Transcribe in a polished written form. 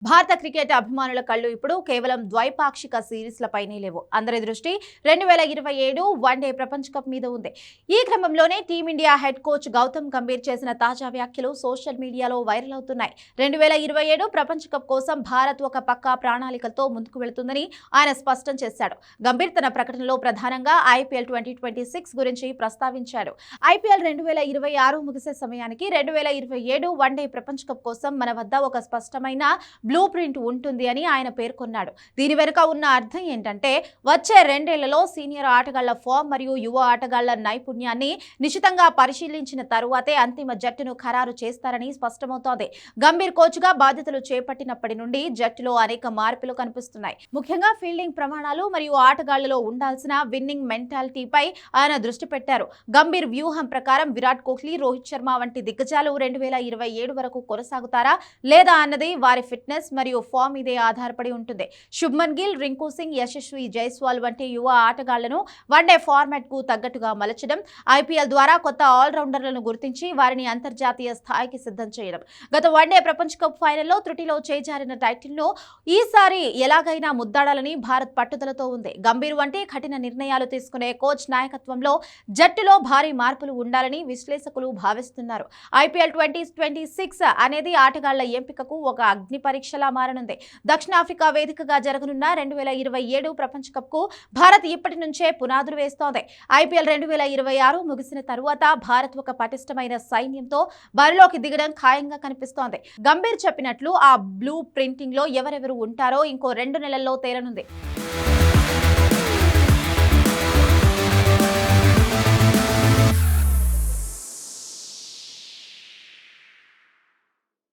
భారత క్రికెట్ అభిమానుల కళ్ళు ఇప్పుడు కేవలం ద్వైపాక్షిక సిరీస్లపైనే లేవు. అందరి దృష్టి 2027 వన్డే ప్రపంచ కప్ మీద ఉంది. ఈ క్రమంలోనే team India head coach Gautam Gambhir చేసిన తాజా వ్యాఖ్యలు సోషల్ మీడియాలో వైరల్ అవుతున్నాయి. 2027 ప్రపంచ కప్ కోసం భారత్ ఒక పక్కా ప్రణాళికలతో ముందుకు వెళుతుందని ఆయన స్పష్టం చేశాడు. గంభీర్ తన ప్రకటనలో ప్రధానంగా IPL 2026 గురించి ప్రస్తావించాడు. IPL 2026 ముగిసే సమయానికి 2027 వన్డే ప్రపంచ కప్ కోసం మన వద్ద ఒక స్పష్టమైన బ్లూ ప్రింట్ ఉంటుంది అని ఆయన పేర్కొన్నాడు. దీని వెనుక ఉన్న అర్థం ఏంటంటే వచ్చే 2 ఏళ్లలో సీనియర్ ఆటగాళ్ల ఫామ్ మరియు యువ ఆటగాళ్ల నైపుణ్యాన్ని నిశితంగా పరిశీలించిన తరువాతే అంతిమ జట్టును ఖరారు చేస్తారని స్పష్టమవుతోంది. గంభీర్ కోచ్గా బాధ్యతలు చేపట్టినప్పటి నుండి జట్టులో అనేక మార్పులు కనిపిస్తున్నాయి. ముఖ్యంగా ఫీల్డింగ్ ప్రమాణాలు మరియు ఆటగాళ్లలో ఉండాల్సిన విన్నింగ్ మెంటాలిటీపై ఆయన దృష్టి పెట్టారు. గంభీర్ వ్యూహం ప్రకారం విరాట్ కోహ్లీ, రోహిత్ శర్మ వంటి దిగ్గజాలు 2027 వరకు కొనసాగుతారా లేదా అన్నది వారి ఫిట్నెస్ మరియు ఫామ్ ఇదే ఆధారపడి ఉంటుంది. శుభ్మన్ గిల్, రింకు సింగ్, యశస్వి జైస్వాల్ వంటి యువ ఆటగాళ్లను వన్డే ఫార్మాట్ కు తగ్గట్టుగా మలచడం, IPL ద్వారా కొత్త ఆల్రౌండర్లను గుర్తించి వారిని అంతర్జాతీయ స్థాయికి సిద్ధం చేయడం. గత వన్డే ప్రపంచ కప్ ఫైనల్లో త్రుటిలో చేజారిన టైటిల్ను ఈసారి ఎలాగైనా ముద్దాడాలని భారత్ పట్టుదలతో ఉంది. గంభీర్ వంటి కఠిన నిర్ణయాలు తీసుకునే కోచ్ నాయకత్వంలో జట్టులో భారీ మార్పులు ఉండాలని విశ్లేషకులు భావిస్తున్నారు. IPL 2026 అనేది ఆటగాళ్ల ఎంపికకు ఒక అగ్ని పరీక్షలా మారనుంది. దక్షిణాఫ్రికా వేదికగా జరగనున్న 2027 ప్రపంచ కప్ కు భారత్ ఇప్పటి నుంచే పునాదులు వేస్తోంది. IPL 2026 ముగిసిన తరువాత భారత్ ఒక పటిష్టమైన సైన్యంతో బరిలోకి దిగడం ఖాయంగా కనిపిస్తోంది. గంభీర్ చెప్పినట్లు ఆ బ్లూ ప్రింటింగ్ లో ఎవరెవరు ఉంటారో ఇంకో 2 నెలల్లో తేలనుంది.